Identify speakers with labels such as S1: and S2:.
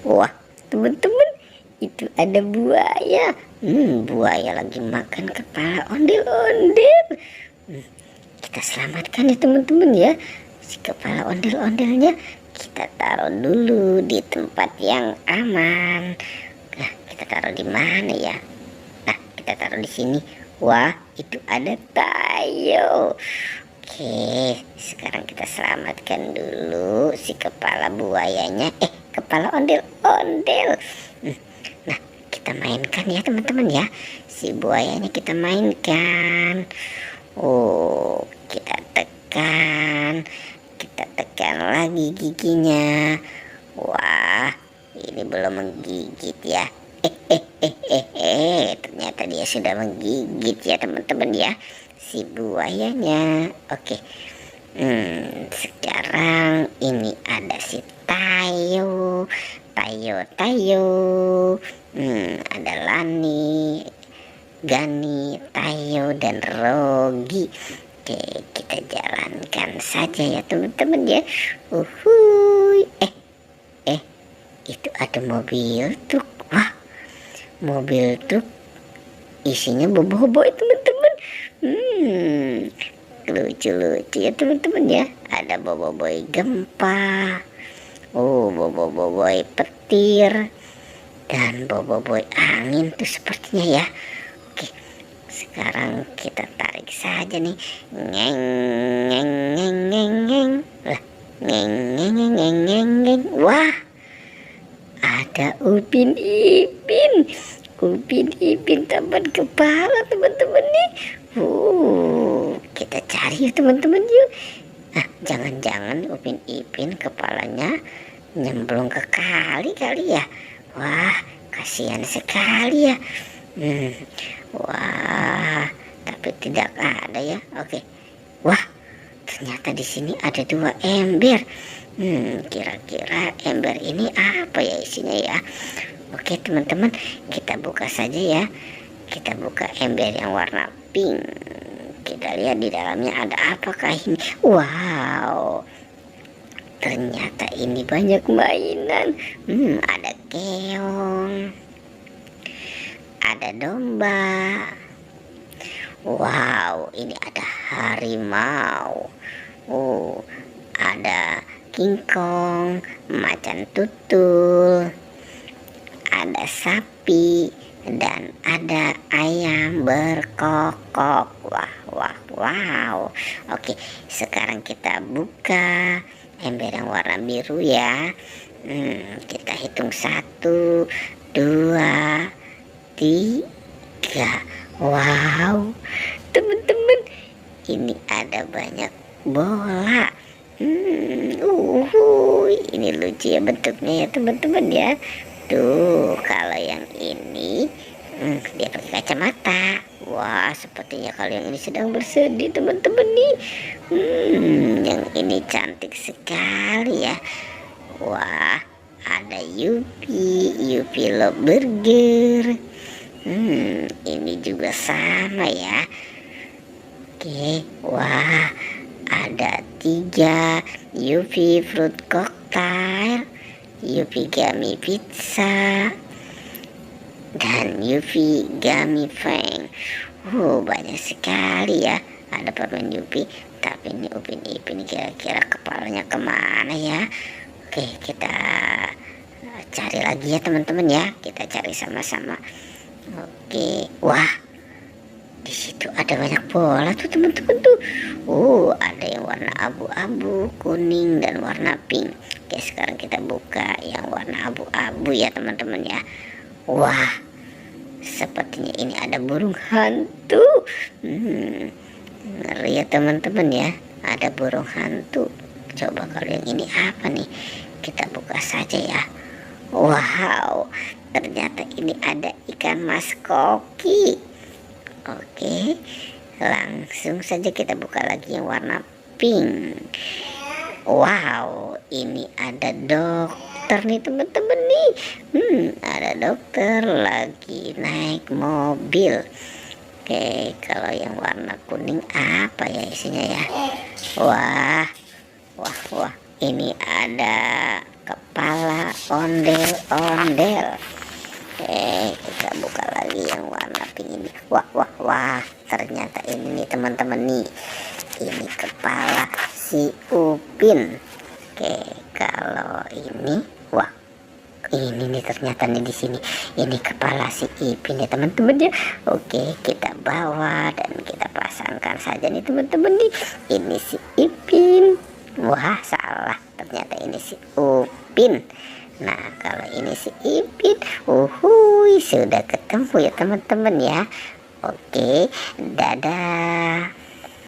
S1: Wah, teman-teman, itu ada buaya. Buaya lagi makan kepala ondel-ondel. Kita selamatkan ya teman-teman ya. Si kepala ondel-ondelnya kita taruh dulu di tempat yang aman. Nah, kita taruh di mana ya? Nah, kita taruh di sini. Wah, itu ada Tayo. Oke, sekarang kita selamatkan dulu si kepala buayanya. Kepala ondel-ondel. Nah, kita mainkan ya teman-teman ya. Si buayanya kita mainkan. Oh, kita tekan. Kita tekan lagi giginya. Wah, ini belum menggigit ya. Ternyata dia sudah menggigit ya teman-teman ya, si buayanya. Oke. Sekarang ini ada si Tayo. Ada Lani, Gani, Tayo, dan Rogi. Oke, kita jalankan saja ya teman-teman ya. Uhuy. Itu ada mobil truk. Wah, mobil truk isinya boboiboy teman-teman. Lucu-lucu ya teman-teman ya. Ada boboiboy gempa, boboiboy petir, dan boboiboy angin tuh sepertinya ya. Oke, sekarang kita tarik saja nih. Ngeng ngeng ngeng ngeng ngeng. Lah, ngeng ngeng ngeng ngeng ngeng. Wah, ada Upin Ipin tampan kepala teman-teman nih. Kita cari ya teman-teman yuk. Jangan-jangan Upin Ipin kepalanya nyemplung ke kali ya. Wah, kasihan sekali ya. Wah, tapi tidak ada ya. Oke. Wah, ternyata di sini ada 2 ember. Kira-kira ember ini apa ya isinya ya? Oke teman-teman, kita buka saja ya. Kita buka ember yang warna pink. Kita lihat di dalamnya ada apakah ini. Wow, ternyata ini banyak mainan. Ada keong, ada domba. Wow, ini ada harimau. Ada kingkong, macan tutul, ada sapi, dan ada ayam berkokok. Wow. Oke, sekarang kita buka ember yang warna biru ya. Kita hitung 1, 2, 3. Wow, teman-teman, ini ada banyak bola. Ini lucu ya bentuknya ya teman-teman ya. Tuh, kalau yang ini dia pakai kacamata. Wah, sepertinya kalau yang ini sedang bersedih teman-teman nih. Yang ini cantik sekali ya. Wah, ada Yupi Love Burger. Ini juga sama ya. Oke, wah, ada 3 Yupi Fruit Cocktail, Yupi Gummy Pizza, dan Yupi Gummy Fang. Banyak sekali ya. Ada permen Yupi, tapi ini Upin Ipin kira-kira kepalanya kemana ya? Oke, kita cari lagi ya teman-teman ya. Kita cari sama-sama. Oke, wah, di situ ada banyak bola tuh teman-teman tuh. Ada yang warna abu-abu, kuning, dan warna pink. Oke, sekarang kita buka yang warna abu-abu ya teman-teman ya. Wah, sepertinya ini ada burung hantu. Ngeri ya teman-teman ya. Ada burung hantu. Coba kalau yang ini apa nih? Kita buka saja ya. Wow, ternyata ini ada ikan mas koki. Oke, langsung saja kita buka lagi yang warna pink. Wow, ini ada dokter nih teman-teman nih. Ada dokter lagi naik mobil. Oke, kalau yang warna kuning apa ya isinya ya? Wah, ini ada kepala ondel-ondel. Kita buka lagi yang warna pink ini. Wah, ternyata ini nih teman-teman nih, ini kepala si Upin. Kalau ini, wah, ini nih ternyata nih di sini ini kepala si Ipin ya teman-teman ya. Oke, kita bawa dan kita pasangkan saja nih teman-teman nih. Ini si Ipin. Wah, salah, ternyata ini si Upin. Nah, kalau ini si Ipin, sudah ketemu ya teman-teman ya. Oke, dadah.